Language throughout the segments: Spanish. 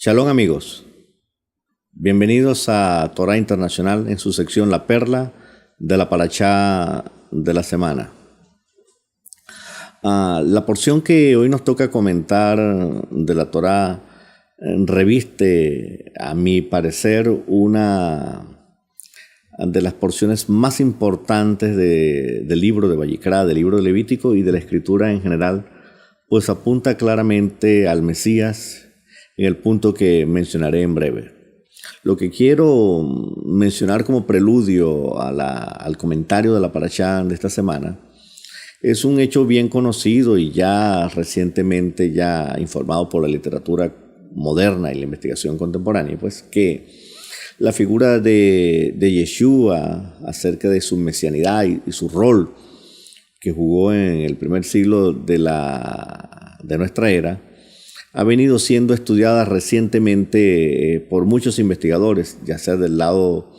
Shalom amigos, bienvenidos a Torah Internacional en su sección La Perla de la Parashá de la semana. La porción que hoy nos toca comentar de la Torah reviste, a mi parecer, una de las porciones más importantes del libro de Vayikra, del libro de Levítico y de la Escritura en general, pues apunta claramente al Mesías en el punto que mencionaré en breve. Lo que quiero mencionar como preludio al comentario de la Parashá de esta semana es un hecho bien conocido y ya recientemente ya informado por la literatura moderna y la investigación contemporánea, pues que la figura de Yeshua acerca de su mesianidad y su rol que jugó en el primer siglo de nuestra era ha venido siendo estudiada recientemente por muchos investigadores, ya sea del lado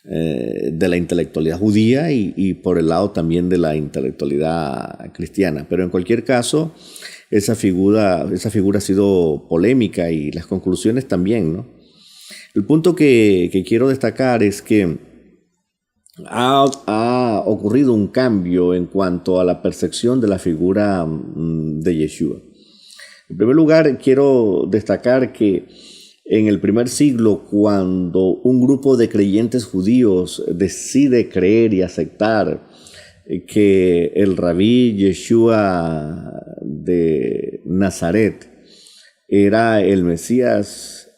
de la intelectualidad judía y por el lado también de la intelectualidad cristiana. Pero en cualquier caso, esa figura ha sido polémica y las conclusiones también, ¿no? El punto que quiero destacar es que ha ocurrido un cambio en cuanto a la percepción de la figura de Yeshua. En primer lugar, quiero destacar que en el primer siglo, cuando un grupo de creyentes judíos decide creer y aceptar que el rabí Yeshua de Nazaret era el Mesías,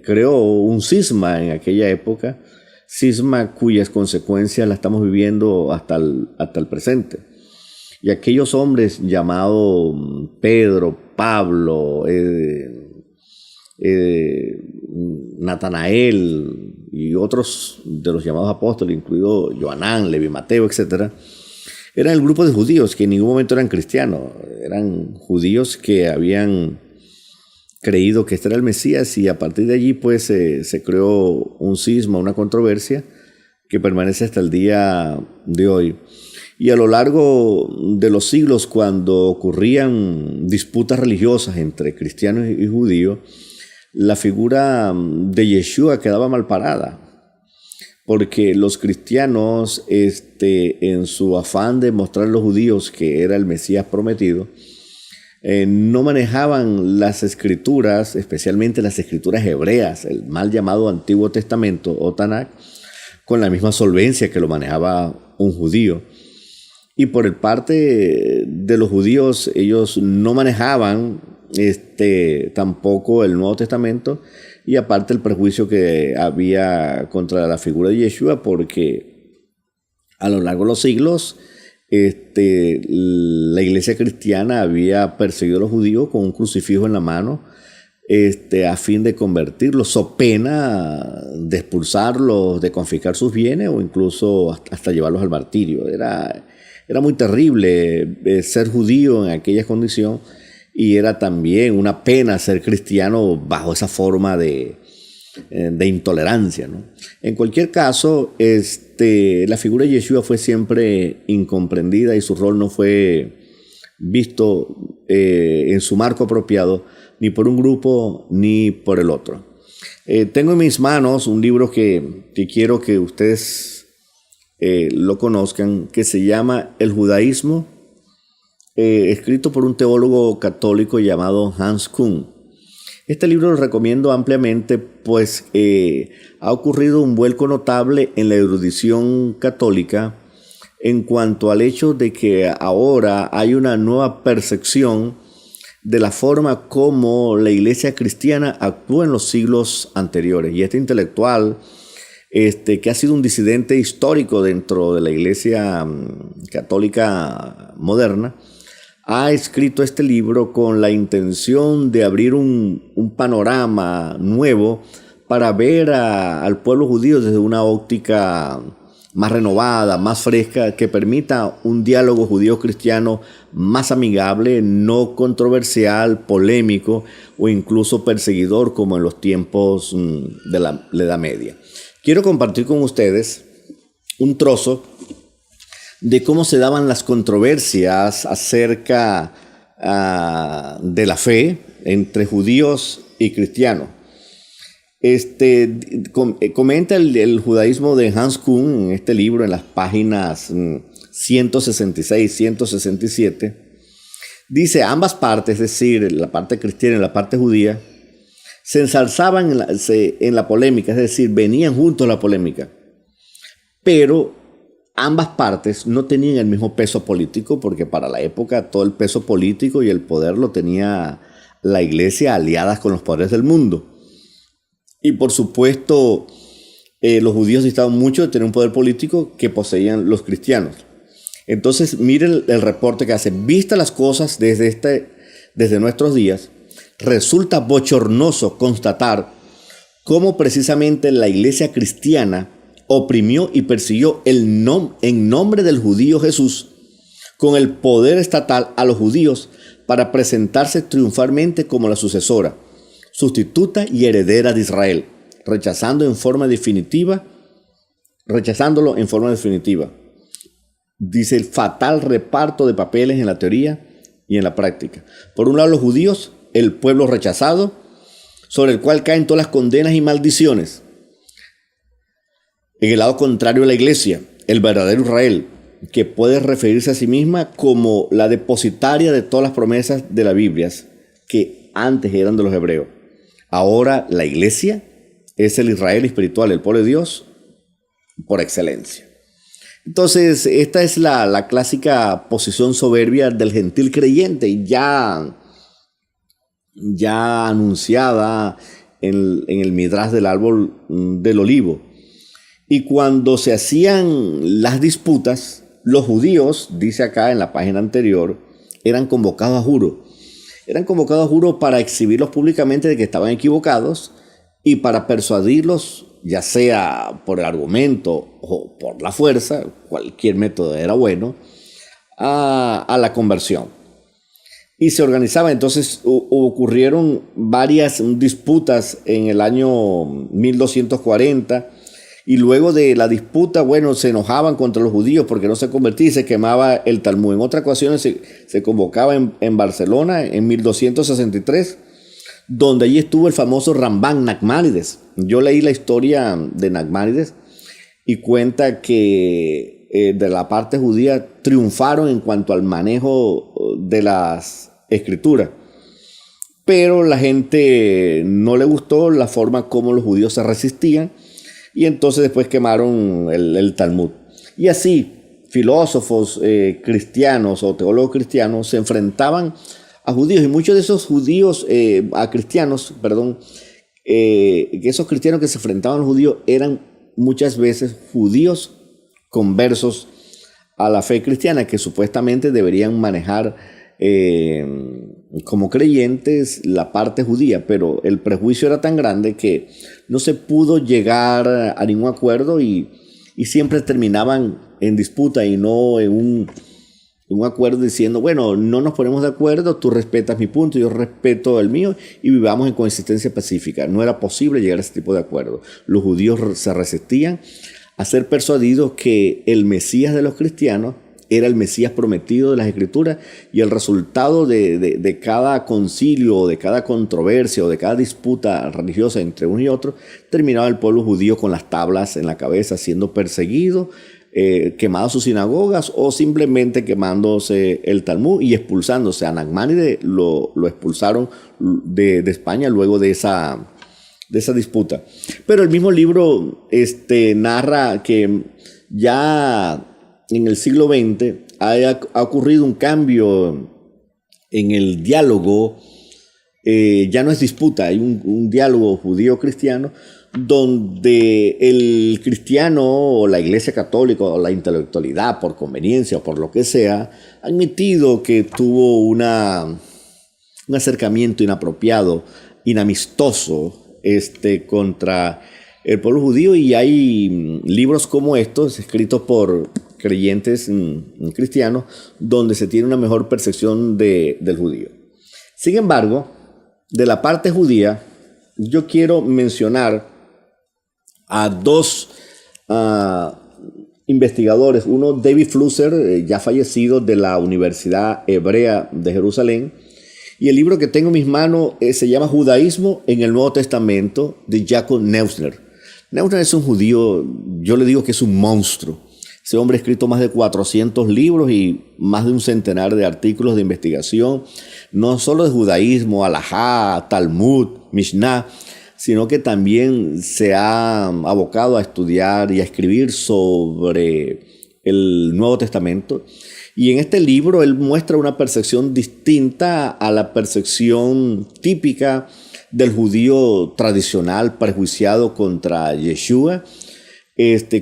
creó un cisma en aquella época, cisma cuyas consecuencias la estamos viviendo hasta el presente. Y aquellos hombres llamados Pedro, Pablo, Natanael y otros de los llamados apóstoles, incluido Joanán, Levi, Mateo, etc., eran el grupo de judíos que en ningún momento eran cristianos. Eran judíos que habían creído que este era el Mesías y a partir de allí pues se creó un cisma, una controversia que permanece hasta el día de hoy. Y a lo largo de los siglos, cuando ocurrían disputas religiosas entre cristianos y judíos, la figura de Yeshua quedaba mal parada, porque los cristianos, en su afán de mostrar a los judíos que era el Mesías prometido, no manejaban las escrituras, especialmente las escrituras hebreas, el mal llamado Antiguo Testamento o Tanakh, con la misma solvencia que lo manejaba un judío. Y por el parte de los judíos, ellos no manejaban tampoco el Nuevo Testamento, y aparte el prejuicio que había contra la figura de Yeshua, porque a lo largo de los siglos la iglesia cristiana había perseguido a los judíos con un crucifijo en la mano, a fin de convertirlos, so pena de expulsarlos, de confiscar sus bienes o incluso hasta llevarlos al martirio. Era muy terrible ser judío en aquella condición y era también una pena ser cristiano bajo esa forma de intolerancia, ¿no? En cualquier caso, la figura de Yeshua fue siempre incomprendida y su rol no fue visto en su marco apropiado ni por un grupo ni por el otro. Tengo en mis manos un libro que quiero que ustedes lo conozcan, que se llama El Judaísmo, escrito por un teólogo católico llamado Hans Küng. Este libro lo recomiendo ampliamente, pues ha ocurrido un vuelco notable en la erudición católica en cuanto al hecho de que ahora hay una nueva percepción de la forma como la iglesia cristiana actuó en los siglos anteriores. Y este intelectual, que ha sido un disidente histórico dentro de la iglesia católica moderna, ha escrito este libro con la intención de abrir un panorama nuevo para ver al pueblo judío desde una óptica más renovada, más fresca, que permita un diálogo judío-cristiano más amigable, no controversial, polémico o incluso perseguidor como en los tiempos de la Edad Media. Quiero compartir con ustedes un trozo de cómo se daban las controversias acerca de la fe entre judíos y cristianos. Comenta el judaísmo de Hans Kuhn en este libro, en las páginas 166, 167. Dice, ambas partes, es decir, la parte cristiana y la parte judía, se ensalzaban en la polémica, es decir, venían juntos a la polémica. Pero ambas partes no tenían el mismo peso político, porque para la época todo el peso político y el poder lo tenía la iglesia aliadas con los poderes del mundo. Y por supuesto, los judíos necesitaban mucho de tener un poder político que poseían los cristianos. Entonces, miren el reporte que hace. Vistas las cosas desde nuestros días, resulta bochornoso constatar cómo precisamente la iglesia cristiana oprimió y persiguió en nombre del judío Jesús con el poder estatal a los judíos para presentarse triunfalmente como la sucesora, sustituta y heredera de Israel, rechazándolo en forma definitiva. Dice el fatal reparto de papeles en la teoría y en la práctica. Por un lado los judíos, el pueblo rechazado, sobre el cual caen todas las condenas y maldiciones. En el lado contrario, la iglesia, el verdadero Israel, que puede referirse a sí misma como la depositaria de todas las promesas de las Biblias, que antes eran de los hebreos. Ahora la iglesia es el Israel espiritual, el pueblo de Dios por excelencia. Entonces, esta es la clásica posición soberbia del gentil creyente, ya anunciada en el Midrash del árbol del olivo. Y cuando se hacían las disputas, los judíos, dice acá en la página anterior, eran convocados a juro. Eran convocados a juro para exhibirlos públicamente de que estaban equivocados y para persuadirlos, ya sea por el argumento o por la fuerza, cualquier método era bueno, a la conversión. Y se organizaba, entonces ocurrieron varias disputas en el año 1240, y luego de la disputa, se enojaban contra los judíos porque no se convertían y se quemaba el Talmud. En otras ocasiones se convocaba en Barcelona en 1263, donde allí estuvo el famoso Rambam Nachmanides. Yo leí la historia de Nachmanides y cuenta que de la parte judía triunfaron en cuanto al manejo de las escrituras. Pero la gente no le gustó la forma como los judíos se resistían y entonces después quemaron el Talmud. Y así, filósofos cristianos o teólogos cristianos se enfrentaban a judíos, y muchos de esos judíos, esos cristianos que se enfrentaban a los judíos eran muchas veces judíos conversos a la fe cristiana, que supuestamente deberían manejar como creyentes la parte judía, pero el prejuicio era tan grande que no se pudo llegar a ningún acuerdo y siempre terminaban en disputa y no en un acuerdo diciendo, no nos ponemos de acuerdo, tú respetas mi punto, yo respeto el mío y vivamos en coexistencia pacífica. No era posible llegar a ese tipo de acuerdo. Los judíos se resistían a ser persuadidos que el Mesías de los cristianos era el Mesías prometido de las Escrituras, y el resultado de cada concilio, de cada controversia o de cada disputa religiosa entre uno y otro, terminaba el pueblo judío con las tablas en la cabeza, siendo perseguido, quemado sus sinagogas o simplemente quemándose el Talmud y expulsándose. A Nachmanides lo expulsaron de España luego de esa disputa. Pero el mismo libro narra que ya en el siglo XX ha ocurrido un cambio en el diálogo. Ya no es disputa, hay un diálogo judío-cristiano donde el cristiano o la iglesia católica o la intelectualidad, por conveniencia o por lo que sea, ha admitido que tuvo un acercamiento inapropiado, inamistoso contra el pueblo judío, y hay libros como estos escritos por creyentes cristianos donde se tiene una mejor percepción del judío. Sin embargo, de la parte judía, yo quiero mencionar a dos investigadores. Uno, David Flusser, ya fallecido, de la Universidad Hebrea de Jerusalén, Y el libro que tengo en mis manos se llama Judaísmo en el Nuevo Testamento, de Jacob Neusner. Neusner es un judío, yo le digo que es un monstruo. Ese hombre ha escrito más de 400 libros y más de un centenar de artículos de investigación, no solo de judaísmo, alajá, Talmud, Mishnah, sino que también se ha abocado a estudiar y a escribir sobre el Nuevo Testamento. Y en este libro él muestra una percepción distinta a la percepción típica del judío tradicional prejuiciado contra Yeshua,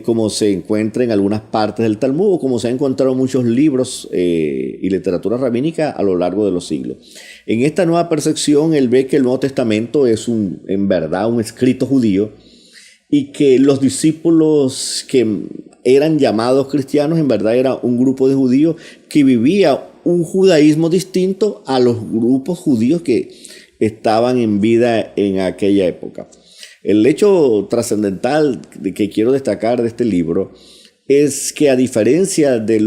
como se encuentra en algunas partes del Talmud, o como se han encontrado en muchos libros y literatura rabínica a lo largo de los siglos. En esta nueva percepción, él ve que el Nuevo Testamento es en verdad un escrito judío, y que los discípulos que eran llamados cristianos en verdad era un grupo de judíos que vivía un judaísmo distinto a los grupos judíos que estaban en vida en aquella época. El hecho trascendental que quiero destacar de este libro es que, a diferencia de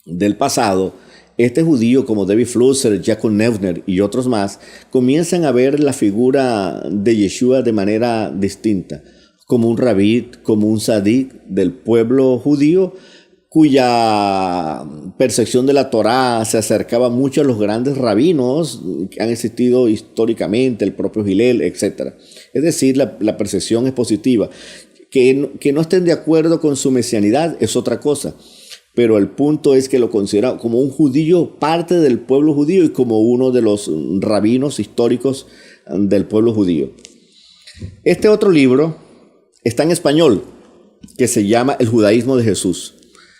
del pasado, este judío como David Flusser, Jacob Neusner y otros más comienzan a ver la figura de Yeshua de manera distinta, como un rabí, como un sadik del pueblo judío, cuya percepción de la Torá se acercaba mucho a los grandes rabinos que han existido históricamente, el propio Hillel, etc. Es decir, la percepción es positiva. Que no estén de acuerdo con su mesianidad es otra cosa, pero el punto es que lo considera como un judío, parte del pueblo judío, y como uno de los rabinos históricos del pueblo judío. Este otro libro está en español, que se llama El Judaísmo de Jesús,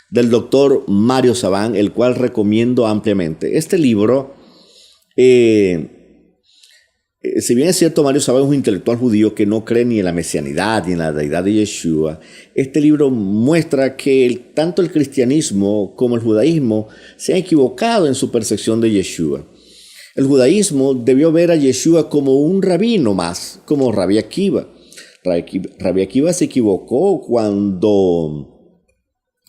del doctor Mario Sabán, el cual recomiendo ampliamente. Este libro, si bien es cierto, Mario Sabán es un intelectual judío que no cree ni en la mesianidad ni en la deidad de Yeshua, este libro muestra que tanto el cristianismo como el judaísmo se han equivocado en su percepción de Yeshua. El judaísmo debió ver a Yeshua como un rabino más, como Rabbi Akiva. Rabbi Akiva se equivocó cuando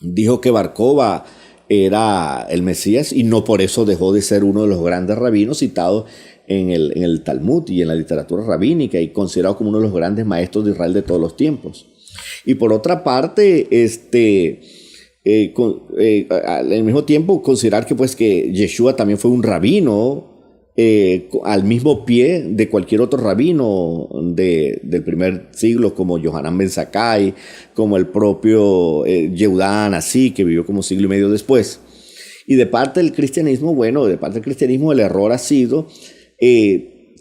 dijo que Bar Kokhba era el Mesías, y no por eso dejó de ser uno de los grandes rabinos citados en el Talmud y en la literatura rabínica, y considerado como uno de los grandes maestros de Israel de todos los tiempos. Y por otra parte, al mismo tiempo considerar que Yeshua también fue un rabino, al mismo pie de cualquier otro rabino del primer siglo, como Yohanan ben Zakkai, como el propio Yehuda Anasí, que vivió como siglo y medio después. Y de parte del cristianismo, el error ha sido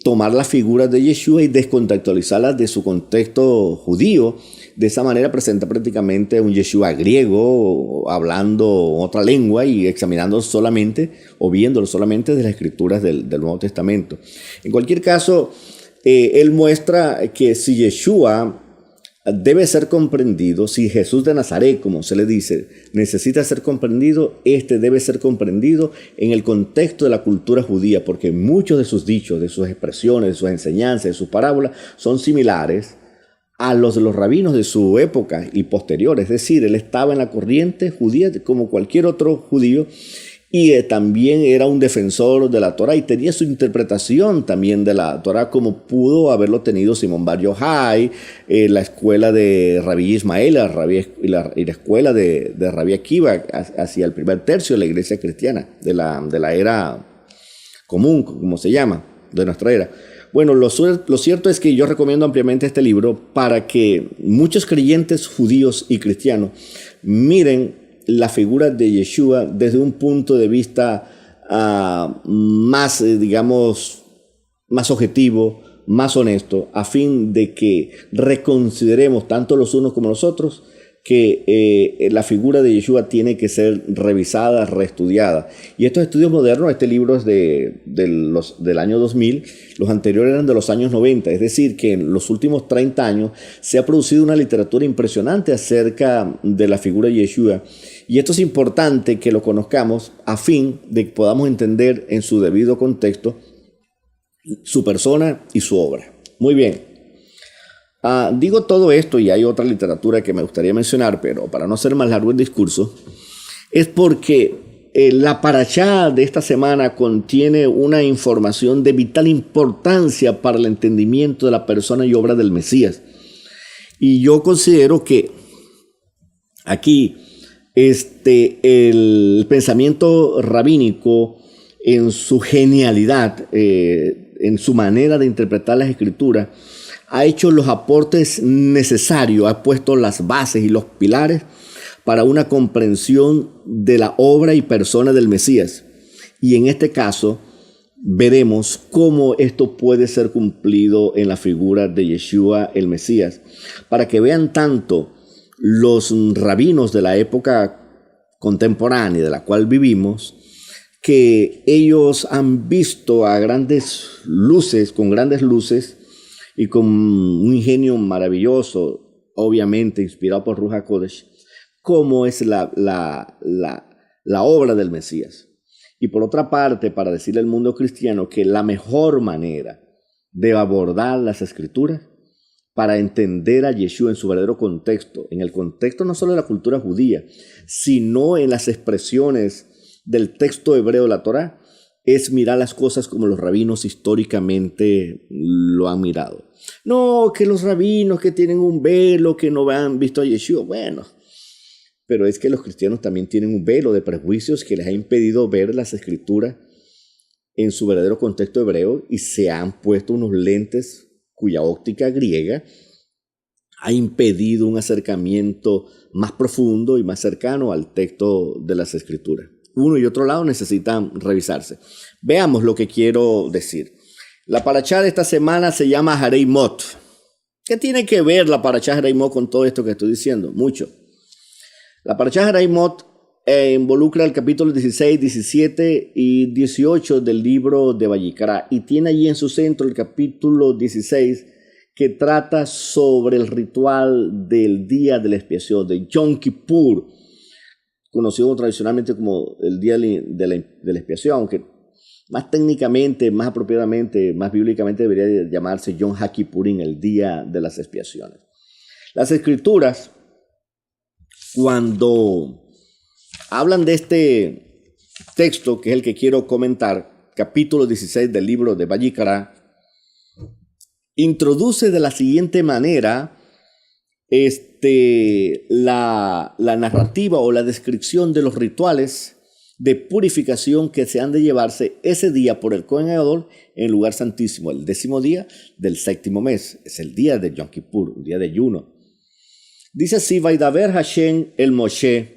tomar las figuras de Yeshua y descontextualizarlas de su contexto judío. De esa manera presenta prácticamente un Yeshua griego, hablando otra lengua y examinándolo solamente o viéndolo solamente de las escrituras del Nuevo Testamento. En cualquier caso, él muestra que si Yeshua debe ser comprendido, si Jesús de Nazaret, como se le dice, necesita ser comprendido, debe ser comprendido en el contexto de la cultura judía, porque muchos de sus dichos, de sus expresiones, de sus enseñanzas, de sus parábolas, son similares a los de los rabinos de su época y posterior. Es decir, él estaba en la corriente judía como cualquier otro judío, y también era un defensor de la Torá y tenía su interpretación también de la Torá, como pudo haberlo tenido Simón Bar Yochai, la escuela de Rabí Ismael y la escuela de Rabí Akiva hacia el primer tercio de la iglesia cristiana, de la era común, como se llama, de nuestra era. Bueno, lo cierto es que yo recomiendo ampliamente este libro para que muchos creyentes judíos y cristianos miren la figura de Yeshua desde un punto de vista más, más objetivo, más honesto, a fin de que reconsideremos tanto los unos como los otros que la figura de Yeshua tiene que ser revisada, reestudiada. Y estos estudios modernos, este libro es del año 2000, los anteriores eran de los años 90, es decir, que en los últimos 30 años se ha producido una literatura impresionante acerca de la figura de Yeshua. Y esto es importante que lo conozcamos a fin de que podamos entender en su debido contexto su persona y su obra. Muy bien. Digo todo esto, y hay otra literatura que me gustaría mencionar, pero para no hacer más largo el discurso, es porque la parashá de esta semana contiene una información de vital importancia para el entendimiento de la persona y obra del Mesías. Y yo considero que aquí el pensamiento rabínico, en su genialidad, en su manera de interpretar las escrituras, ha hecho los aportes necesarios, ha puesto las bases y los pilares para una comprensión de la obra y persona del Mesías. Y en este caso veremos cómo esto puede ser cumplido en la figura de Yeshua el Mesías, para que vean tanto los rabinos de la época contemporánea de la cual vivimos, que ellos han visto a grandes luces, con grandes luces y con un ingenio maravilloso, obviamente inspirado por Ruach HaKodesh, cómo es la obra del Mesías. Y por otra parte, para decirle al mundo cristiano que la mejor manera de abordar las escrituras para entender a Yeshua en su verdadero contexto, en el contexto no solo de la cultura judía, sino en las expresiones del texto hebreo de la Torá, es mirar las cosas como los rabinos históricamente lo han mirado. No, que los rabinos que tienen un velo, que no han visto a Yeshua, bueno, pero es que los cristianos también tienen un velo de prejuicios que les ha impedido ver las escrituras en su verdadero contexto hebreo y se han puesto unos lentes cuya óptica griega ha impedido un acercamiento más profundo y más cercano al texto de las escrituras. Uno y otro lado necesitan revisarse. Veamos lo que quiero decir. La parashá de esta semana se llama Harei Mot. ¿Qué tiene que ver la parashá Harei Mot con todo esto que estoy diciendo? Mucho. La parashá Harei Mot involucra el capítulo 16, 17 y 18 del libro de Vayikra y tiene allí en su centro el capítulo 16 que trata sobre el ritual del día de la expiación, de Yom Kippur, conocido tradicionalmente como el día de la expiación, aunque más técnicamente, más apropiadamente, más bíblicamente debería llamarse Yom HaKippurim, el día de las expiaciones. Las escrituras, cuando hablan de este texto, que es el que quiero comentar, capítulo 16 del libro de Vayikra, introduce de la siguiente manera la narrativa o la descripción de los rituales de purificación que se han de llevarse ese día por el Cohen Gadol en el lugar santísimo, el 10º día del 7º mes. Es el día de Yom Kippur, un día de ayuno. Dice así, Vaidaber Hashem el Moshe.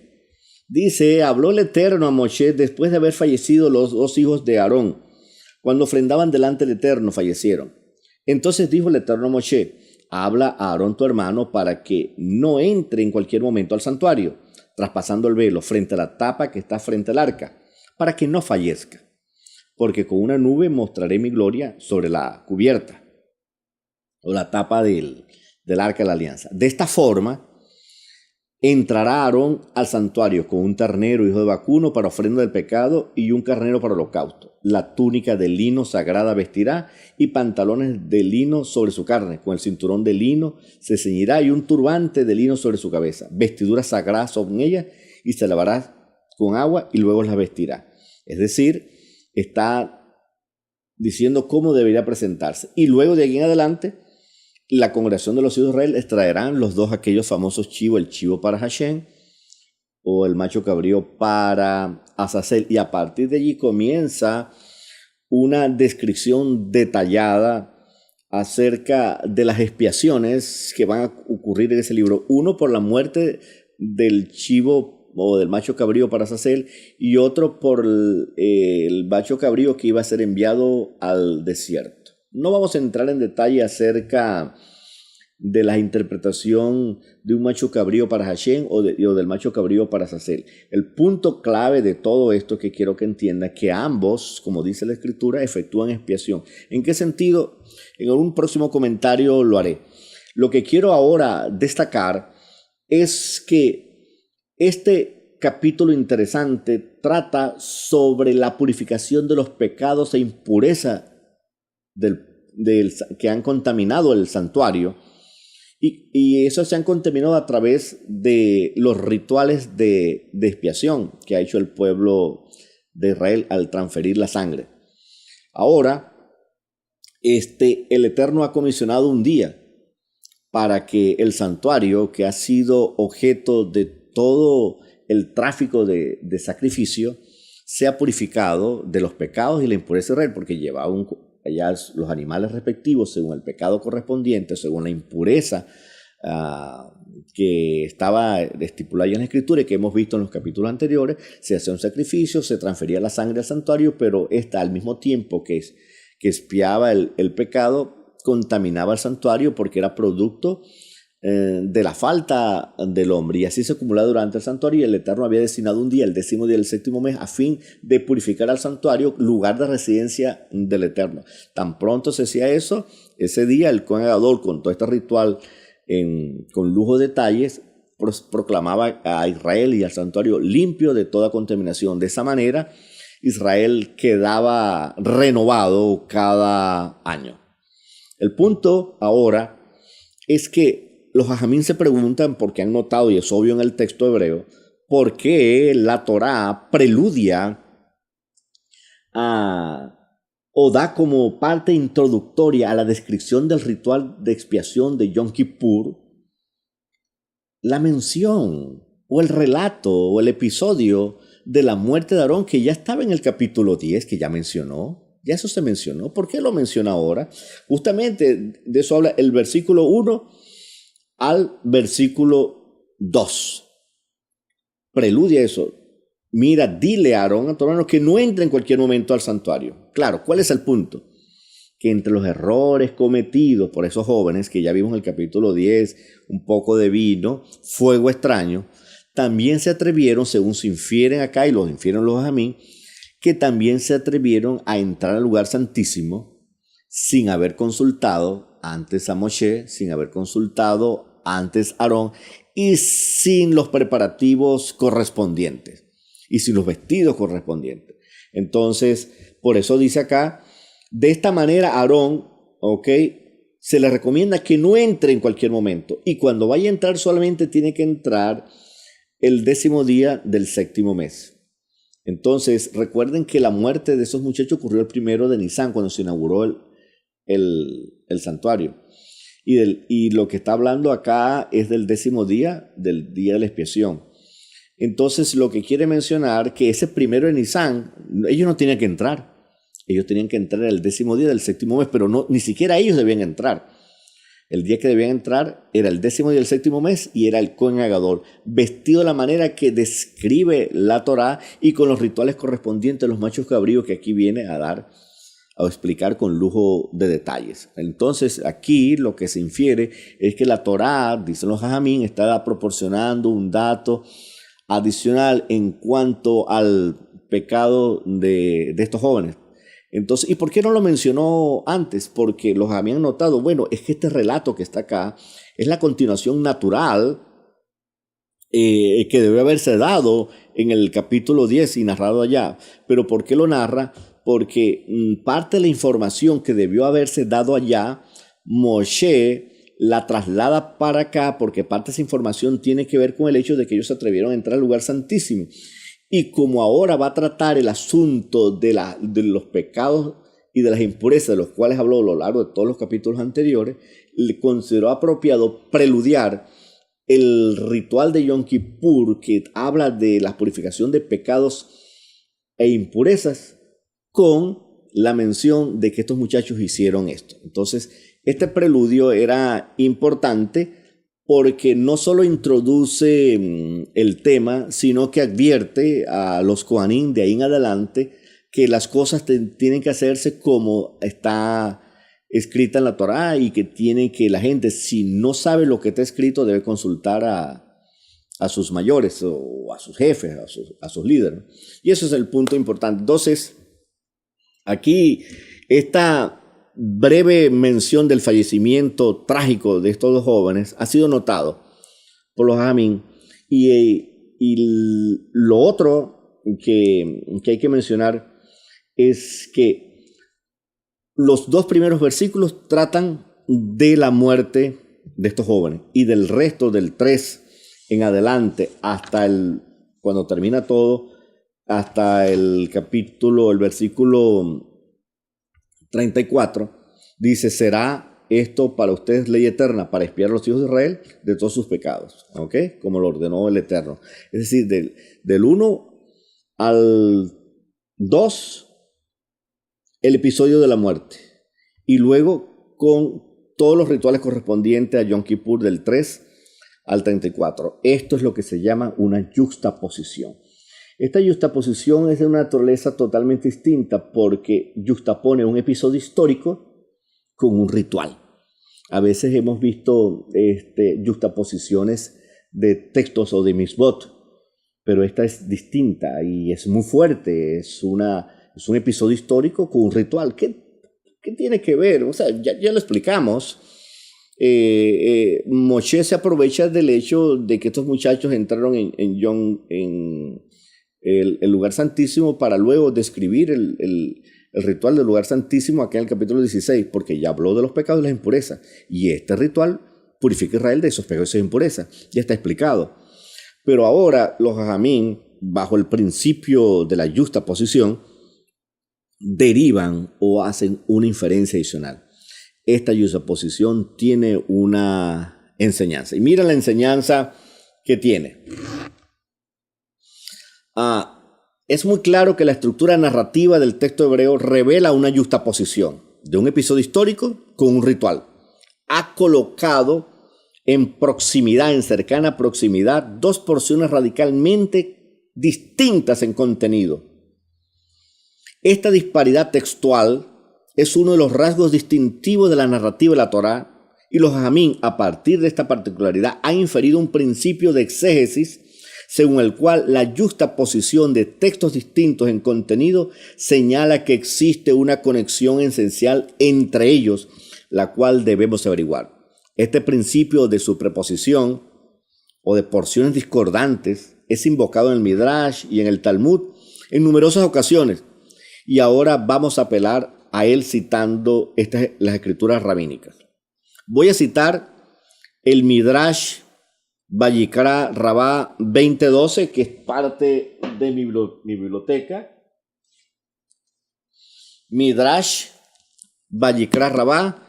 Dice, habló el Eterno a Moshe después de haber fallecido los 2 hijos de Aarón. Cuando ofrendaban delante del Eterno, fallecieron. Entonces dijo el Eterno a Moshe, habla a Aarón tu hermano para que no entre en cualquier momento al santuario, traspasando el velo frente a la tapa que está frente al arca, para que no fallezca. Porque con una nube mostraré mi gloria sobre la cubierta, o la tapa del arca de la alianza. De esta forma, entrará Aarón al santuario con un ternero hijo de vacuno para ofrenda del pecado y un carnero para holocausto. La túnica de lino sagrada vestirá y pantalones de lino sobre su carne. Con el cinturón de lino se ceñirá y un turbante de lino sobre su cabeza. Vestiduras sagradas sobre ella y se lavará con agua y luego las vestirá. Es decir, está diciendo cómo debería presentarse. Y luego de aquí en adelante, la congregación de los hijos de Israel extraerán los 2 aquellos famosos chivos, el chivo para Hashem o el macho cabrío para Azazel. Y a partir de allí comienza una descripción detallada acerca de las expiaciones que van a ocurrir en ese libro. Uno por la muerte del chivo o del macho cabrío para Azazel y otro por el macho cabrío que iba a ser enviado al desierto. No vamos a entrar en detalle acerca de la interpretación de un macho cabrío para Hashem o del macho cabrío para Azazel. El punto clave de todo esto que quiero que entienda que ambos, como dice la Escritura, efectúan expiación. ¿En qué sentido? En un próximo comentario lo haré. Lo que quiero ahora destacar es que este capítulo interesante trata sobre la purificación de los pecados e impureza que han contaminado el santuario Y eso se han contaminado a través de los rituales de expiación que ha hecho el pueblo de Israel al transferir la sangre. Ahora, el Eterno ha comisionado un día para que el santuario, que ha sido objeto de todo el tráfico de sacrificio, sea purificado de los pecados y la impureza de Israel, porque llevaban allá los animales respectivos según el pecado correspondiente, según la impureza que estaba estipulada en la Escritura y que hemos visto en los capítulos anteriores. Se hacía un sacrificio, se transfería la sangre al santuario, pero al mismo tiempo que expiaba el pecado, contaminaba el santuario porque era producto de la falta del hombre, y así se acumulaba durante el santuario. Y el Eterno había destinado un día, el 10º día del 7º mes, a fin de purificar al santuario, lugar de residencia del Eterno. Tan pronto se hacía eso, ese día el Cohen Gadol, con todo este ritual con lujo de detalles, proclamaba a Israel y al santuario limpio de toda contaminación. De esa manera Israel quedaba renovado cada año. El punto ahora es que los jajamín se preguntan, porque han notado, y es obvio en el texto hebreo, por qué la Torá preludia o da como parte introductoria a la descripción del ritual de expiación de Yom Kippur la mención o el relato o el episodio de la muerte de Aarón, que ya estaba en el capítulo 10, que ya mencionó. Ya eso se mencionó. ¿Por qué lo menciona ahora? Justamente de eso habla el versículo 1 al versículo 2. Preludia eso. Mira, dile a Aarón, a tu hermano, que no entre en cualquier momento al santuario. Claro, ¿cuál es el punto? Que entre los errores cometidos por esos jóvenes, que ya vimos en el capítulo 10, un poco de vino, fuego extraño, también se atrevieron, según se infieren acá y los infieren los jajamín, que también se atrevieron a entrar al lugar santísimo sin haber consultado antes a Moshe, sin haber consultado antes a Aarón, y sin los preparativos correspondientes y sin los vestidos correspondientes. Entonces, por eso dice acá, de esta manera Aarón, se le recomienda que no entre en cualquier momento, y cuando vaya a entrar solamente tiene que entrar el 10º día del 7º mes. Entonces, recuerden que la muerte de esos muchachos ocurrió el 1 de Nisan, cuando se inauguró el santuario. Y lo que está hablando acá es del 10º día, del día de la expiación. Entonces, lo que quiere mencionar que ese 1 de Nisan, ellos no tenían que entrar. Ellos tenían que entrar el 10º día del 7º mes, pero no, ni siquiera ellos debían entrar. El día que debían entrar era el 10º día del 7º mes y era el Cohen Gadol, vestido de la manera que describe la Torá y con los rituales correspondientes, los machos cabríos que aquí viene a explicar con lujo de detalles. Entonces, aquí lo que se infiere es que la Torá, dicen los jajamín, está proporcionando un dato adicional en cuanto al pecado de estos jóvenes. Entonces, ¿y por qué no lo mencionó antes? Porque los habían notado, bueno, es que este relato que está acá es la continuación natural que debe haberse dado en el capítulo 10 y narrado allá. ¿Pero por qué lo narra? Porque parte de la información que debió haberse dado allá, Moshe la traslada para acá, porque parte de esa información tiene que ver con el hecho de que ellos se atrevieron a entrar al lugar santísimo. Y como ahora va a tratar el asunto de los pecados y de las impurezas, de los cuales habló a lo largo de todos los capítulos anteriores, le consideró apropiado preludiar el ritual de Yom Kippur, que habla de la purificación de pecados e impurezas, con la mención de que estos muchachos hicieron esto. Entonces, este preludio era importante porque no solo introduce el tema, sino que advierte a los Kohanim de ahí en adelante que las cosas tienen que hacerse como está escrita en la Torá, y que la gente, si no sabe lo que está escrito, debe consultar a sus mayores o a sus jefes, a sus líderes. Y eso es el punto importante. Entonces, aquí esta breve mención del fallecimiento trágico de estos dos jóvenes ha sido notado por los jajamín, y lo otro que hay que mencionar es que los dos primeros versículos tratan de la muerte de estos jóvenes y del resto del 3 en adelante hasta cuando termina todo, hasta el versículo 34, dice: será esto para ustedes ley eterna, para expiar a los hijos de Israel de todos sus pecados, ¿ok? Como lo ordenó el Eterno. Es decir, del 1 al 2, el episodio de la muerte, y luego con todos los rituales correspondientes a Yom Kippur del 3 al 34. Esto es lo que se llama una yuxtaposición. Esta yuxtaposición es de una naturaleza totalmente distinta porque yuxtapone un episodio histórico con un ritual. A veces hemos visto yuxtaposiciones de textos o de misbot, pero esta es distinta y es muy fuerte. Es un episodio histórico con un ritual. ¿Qué tiene que ver? O sea, ya lo explicamos. Moshe se aprovecha del hecho de que estos muchachos entraron en el lugar santísimo para luego describir el ritual del lugar santísimo acá en el capítulo 16, porque ya habló de los pecados y las impurezas. Y este ritual purifica a Israel de esos pecados y esas impurezas. Ya está explicado. Pero ahora los jajamín, bajo el principio de la yuxtaposición, derivan o hacen una inferencia adicional. Esta yuxtaposición tiene una enseñanza. Y mira la enseñanza que tiene. Es muy claro que la estructura narrativa del texto hebreo revela una yuxtaposición de un episodio histórico con un ritual. Ha colocado en proximidad, en cercana proximidad, dos porciones radicalmente distintas en contenido. Esta disparidad textual es uno de los rasgos distintivos de la narrativa de la Torá, y los jajamín, a partir de esta particularidad, han inferido un principio de exégesis según el cual la yuxtaposición de textos distintos en contenido señala que existe una conexión esencial entre ellos, la cual debemos averiguar. Este principio de superposición o de porciones discordantes es invocado en el Midrash y en el Talmud en numerosas ocasiones, y ahora vamos a apelar a él citando las escrituras rabínicas. Voy a citar el Midrash Vayikra Rabá 20:12, que es parte de mi biblioteca. Midrash Vayikra Rabá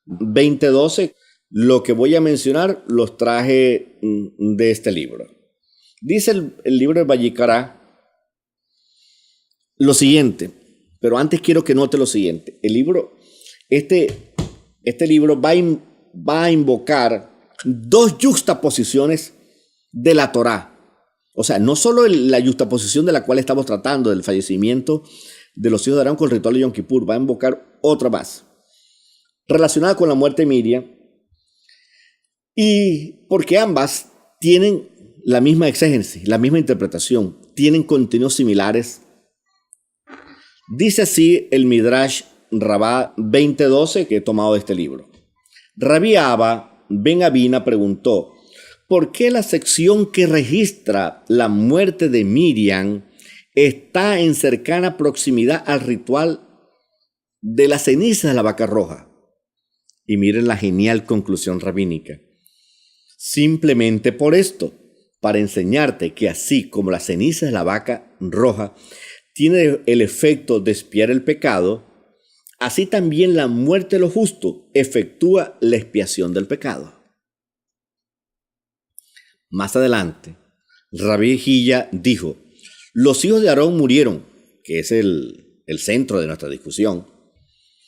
20:12. Lo que voy a mencionar los traje de este libro. Dice el libro de Vayikra lo siguiente, pero antes quiero que note lo siguiente. El libro, este libro va a invocar dos yuxtaposiciones de la Torá. O sea, no solo la yuxtaposición de la cual estamos tratando, del fallecimiento de los hijos de Aarón con el ritual de Yom Kippur, va a invocar otra más, relacionada con la muerte de Miriam, y porque ambas tienen la misma exégesis, la misma interpretación, tienen contenidos similares. Dice así el Midrash Rabá 20:12, que he tomado de este libro. Rabbi Abba Ben Abina preguntó: ¿por qué la sección que registra la muerte de Miriam está en cercana proximidad al ritual de la ceniza de la vaca roja? Y miren la genial conclusión rabínica. Simplemente por esto, para enseñarte que así como la ceniza de la vaca roja tiene el efecto de expiar el pecado, así también la muerte de los justos efectúa la expiación del pecado. Más adelante, Rabbi Hilla dijo: los hijos de Aarón murieron, que es el centro de nuestra discusión,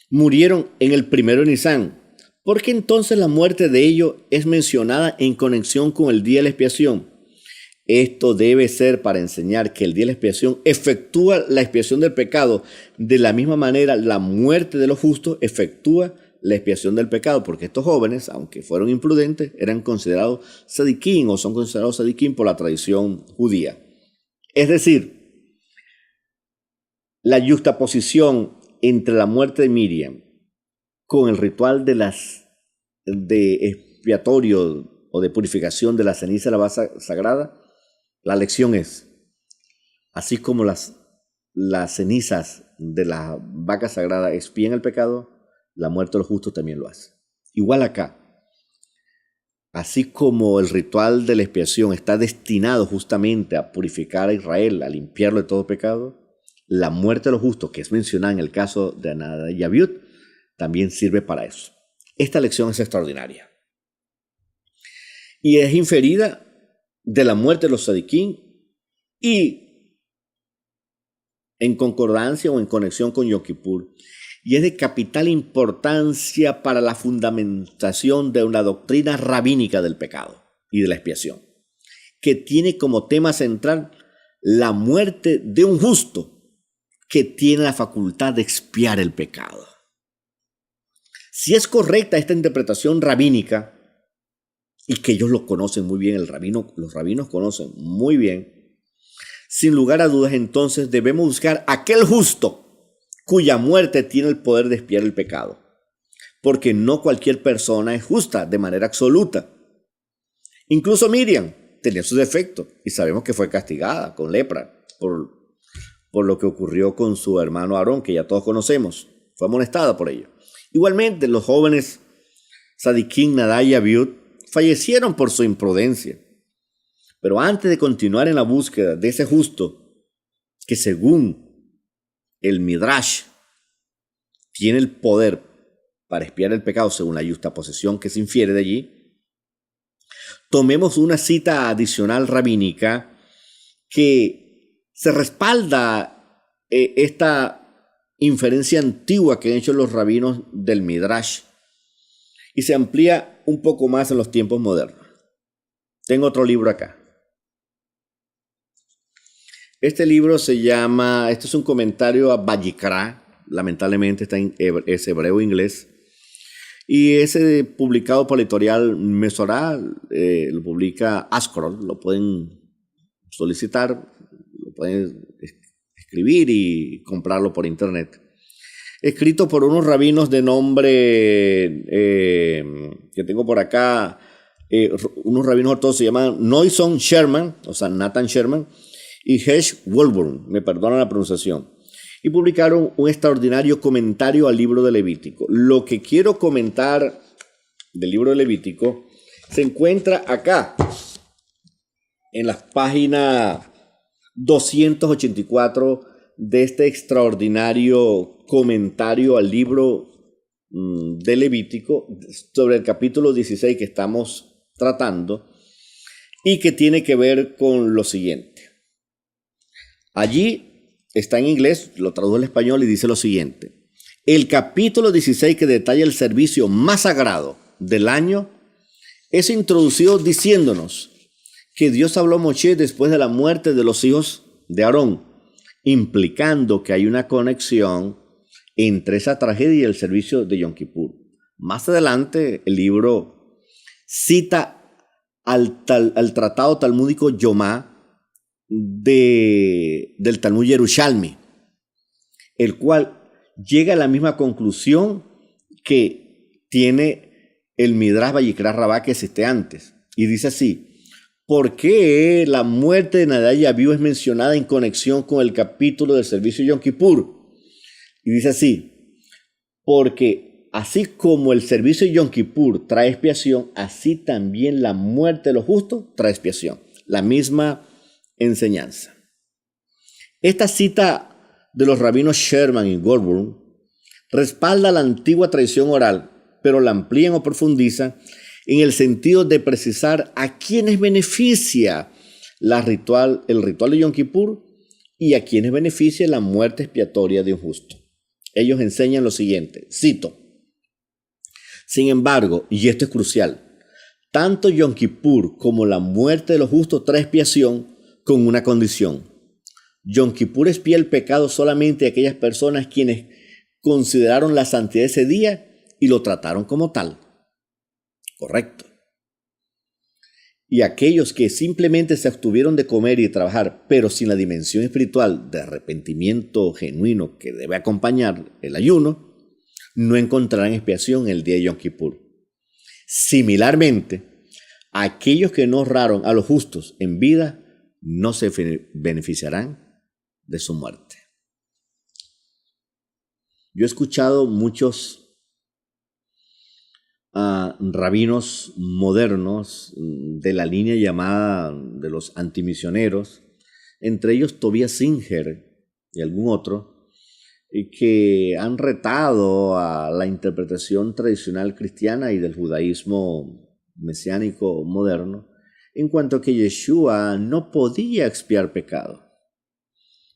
murieron en el primero de Nisán. ¿Por qué entonces la muerte de ellos es mencionada en conexión con el día de la expiación? Esto debe ser para enseñar que el día de la expiación efectúa la expiación del pecado. De la misma manera, la muerte de los justos efectúa la expiación del pecado, porque estos jóvenes, aunque fueron imprudentes, eran considerados sadiquín o son considerados sadiquín por la tradición judía. Es decir, la yuxtaposición entre la muerte de Miriam con el ritual de expiatorio o de purificación de la ceniza de la vaca sagrada, la lección es: así como las cenizas de la vaca sagrada expían el pecado, la muerte de los justos también lo hace. Igual acá, así como el ritual de la expiación está destinado justamente a purificar a Israel, a limpiarlo de todo pecado, la muerte de los justos, que es mencionada en el caso de Nadab y Abiud, también sirve para eso. Esta lección es extraordinaria y es inferida de la muerte de los tzadikim y en concordancia o en conexión con Yom Kippur, y es de capital importancia para la fundamentación de una doctrina rabínica del pecado y de la expiación, que tiene como tema central la muerte de un justo que tiene la facultad de expiar el pecado. Si es correcta esta interpretación rabínica, y que ellos lo conocen muy bien, los rabinos conocen muy bien, sin lugar a dudas, entonces debemos buscar aquel justo cuya muerte tiene el poder de expiar el pecado, porque no cualquier persona es justa de manera absoluta. Incluso Miriam tenía sus defectos y sabemos que fue castigada con lepra por lo que ocurrió con su hermano Aarón, que ya todos conocemos. Fue amonestada por ello. Igualmente, los jóvenes tzadikim Nadab y Abiud fallecieron por su imprudencia. Pero antes de continuar en la búsqueda de ese justo, que según el Midrash tiene el poder para expiar el pecado según la justaposición que se infiere de allí, tomemos una cita adicional rabínica que se respalda esta inferencia antigua que han hecho los rabinos del Midrash y se amplía un poco más en los tiempos modernos. Tengo otro libro acá. Este libro este es un comentario a Vayikra, lamentablemente es hebreo e inglés, y es publicado por la editorial Mesorá, lo publica Ascroll, lo pueden solicitar, lo pueden escribir y comprarlo por internet. Escrito por unos rabinos de nombre que tengo por acá, unos rabinos ortodoxos se llaman Noison Sherman, o sea, Nathan Sherman, y Hesh Wolburn, me perdonan la pronunciación, y publicaron un extraordinario comentario al libro de Levítico. Lo que quiero comentar del libro de Levítico se encuentra acá, en la página 284 de este extraordinario comentario al libro de Levítico sobre el capítulo 16 que estamos tratando y que tiene que ver con lo siguiente. Allí está en inglés, lo tradujo al español y dice lo siguiente. El capítulo 16 que detalla el servicio más sagrado del año es introducido diciéndonos que Dios habló a Moshe después de la muerte de los hijos de Aarón, implicando que hay una conexión entre esa tragedia y el servicio de Yom Kippur. Más adelante el libro cita al tratado talmúdico Yomá del Talmud Yerushalmi, el cual llega a la misma conclusión que tiene el Midrash Vayikra Rabá que existe antes. Y dice así: ¿por qué la muerte de Nadab y Abiú es mencionada en conexión con el capítulo del servicio de Yom Kippur? Y dice así: porque así como el servicio de Yom Kippur trae expiación, así también la muerte de los justos trae expiación. La misma enseñanza. Esta cita de los rabinos Sherman y Goldburn respalda la antigua tradición oral, pero la amplían o profundizan en el sentido de precisar a quienes beneficia el ritual de Yom Kippur y a quienes beneficia la muerte expiatoria de un justo. Ellos enseñan lo siguiente, cito: sin embargo, y esto es crucial, tanto Yom Kippur como la muerte de los justos trae expiación con una condición. Yom Kippur expía el pecado solamente de aquellas personas quienes consideraron la santidad de ese día y lo trataron como tal. Correcto. Y aquellos que simplemente se abstuvieron de comer y de trabajar, pero sin la dimensión espiritual de arrepentimiento genuino que debe acompañar el ayuno, no encontrarán expiación el día de Yom Kippur. Similarmente, aquellos que no honraron a los justos en vida no se beneficiarán de su muerte. Yo he escuchado muchos rabinos modernos de la línea llamada de los antimisioneros, entre ellos Tobias Singer y algún otro, que han retado a la interpretación tradicional cristiana y del judaísmo mesiánico moderno en cuanto a que Yeshua no podía expiar pecado.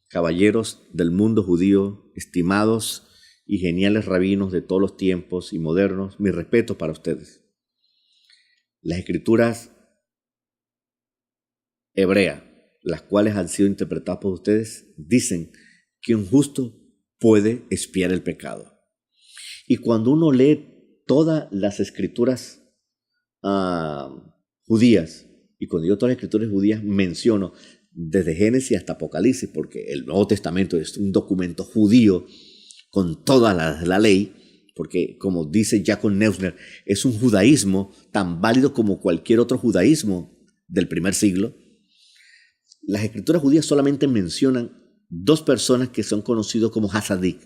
Caballeros del mundo judío, estimados y geniales rabinos de todos los tiempos y modernos, mi respeto para ustedes. Las escrituras hebreas, las cuales han sido interpretadas por ustedes, dicen que un justo puede expiar el pecado. Y cuando uno lee todas las escrituras judías, y cuando yo todas las escrituras judías menciono desde Génesis hasta Apocalipsis, porque el Nuevo Testamento es un documento judío con toda la ley, porque como dice Jacob Neusner, es un judaísmo tan válido como cualquier otro judaísmo del primer siglo. Las escrituras judías solamente mencionan dos personas que son conocidos como Hasadik,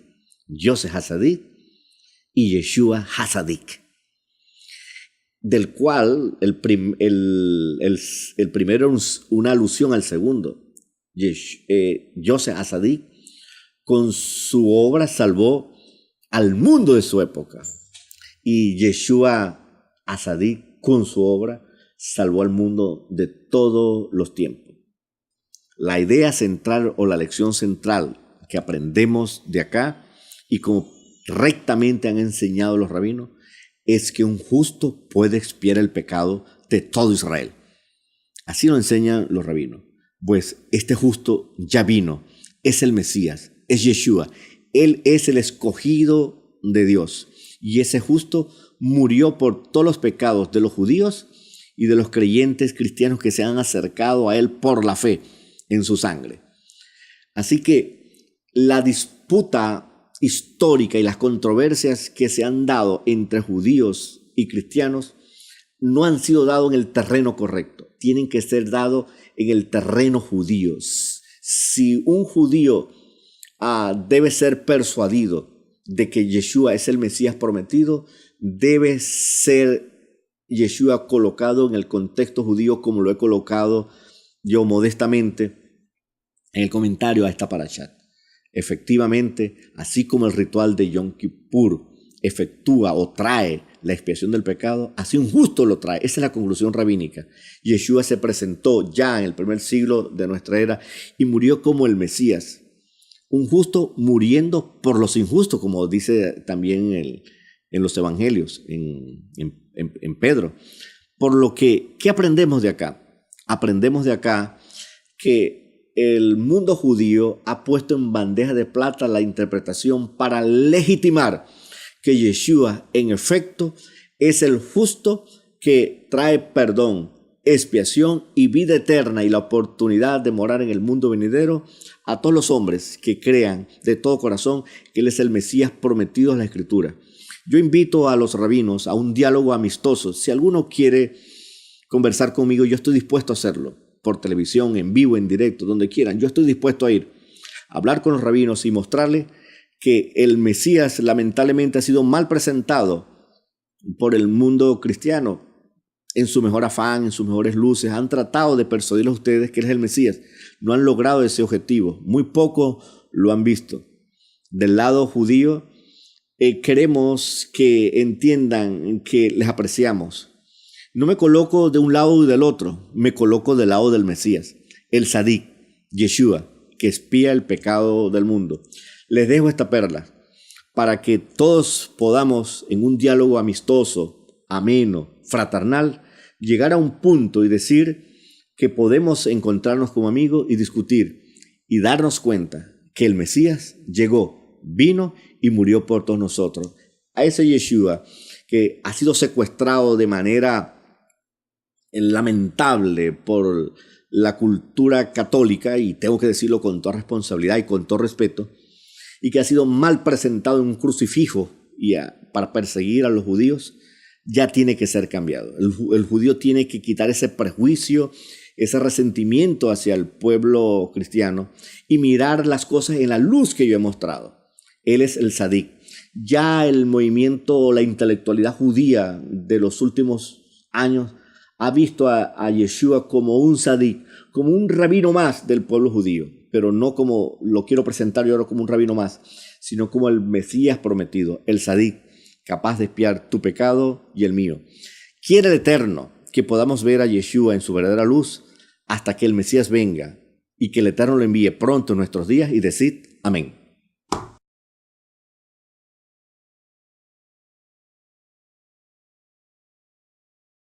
Yosef Hasadik y Yeshua Hasadik, del cual el primero es una alusión al segundo. Yosef Hasadik con su obra salvó al mundo de su época, y Yeshua Hasadik con su obra salvó al mundo de todos los tiempos. La idea central o la lección central que aprendemos de acá, y como rectamente han enseñado los rabinos, es que un justo puede expiar el pecado de todo Israel. Así lo enseñan los rabinos. Pues este justo ya vino, es el Mesías, es Yeshua. Él es el escogido de Dios. Y ese justo murió por todos los pecados de los judíos y de los creyentes cristianos que se han acercado a Él por la fe en su sangre. Así que la disputa histórica y las controversias que se han dado entre judíos y cristianos no han sido dados en el terreno correcto. Tienen que ser dados en el terreno judío. Si un judío debe ser persuadido de que Yeshua es el Mesías prometido, debe ser Yeshua colocado en el contexto judío como lo he colocado yo modestamente en el comentario a esta parashat. Efectivamente, así como el ritual de Yom Kippur efectúa o trae la expiación del pecado, así un justo lo trae. Esa es la conclusión rabínica. Yeshua se presentó ya en el primer siglo de nuestra era y murió como el Mesías. Un justo muriendo por los injustos, como dice también en los evangelios, en Pedro. Por lo que, ¿qué aprendemos de acá? Aprendemos de acá que el mundo judío ha puesto en bandeja de plata la interpretación para legitimar que Yeshua, en efecto, es el justo que trae perdón, expiación y vida eterna y la oportunidad de morar en el mundo venidero a todos los hombres que crean de todo corazón que Él es el Mesías prometido en la Escritura. Yo invito a los rabinos a un diálogo amistoso. Si alguno quiere conversar conmigo, yo estoy dispuesto a hacerlo, por televisión, en vivo, en directo, donde quieran. Yo estoy dispuesto a ir a hablar con los rabinos y mostrarles que el Mesías lamentablemente ha sido mal presentado por el mundo cristiano en su mejor afán, en sus mejores luces. Han tratado de persuadirlos a ustedes que Él es el Mesías. No han logrado ese objetivo. Muy poco lo han visto. Del lado judío, queremos que entiendan que les apreciamos. No me coloco de un lado y del otro, me coloco del lado del Mesías, el Sadik, Yeshua, que expía el pecado del mundo. Les dejo esta perla para que todos podamos, en un diálogo amistoso, ameno, fraternal, llegar a un punto y decir que podemos encontrarnos como amigos y discutir y darnos cuenta que el Mesías llegó, vino y murió por todos nosotros. A ese Yeshua que ha sido secuestrado de manera lamentable por la cultura católica, y tengo que decirlo con toda responsabilidad y con todo respeto, y que ha sido mal presentado en un crucifijo para perseguir a los judíos, ya tiene que ser cambiado. El judío tiene que quitar ese prejuicio, ese resentimiento hacia el pueblo cristiano y mirar las cosas en la luz que yo he mostrado. Él es el Sadik. Ya el movimiento, la intelectualidad judía de los últimos años ha visto a Yeshua como un sadik, como un rabino más del pueblo judío, pero no como lo quiero presentar yo ahora como un rabino más, sino como el Mesías prometido, el sadik, capaz de expiar tu pecado y el mío. Quiere el Eterno que podamos ver a Yeshua en su verdadera luz hasta que el Mesías venga y que el Eterno lo envíe pronto en nuestros días y decid amén.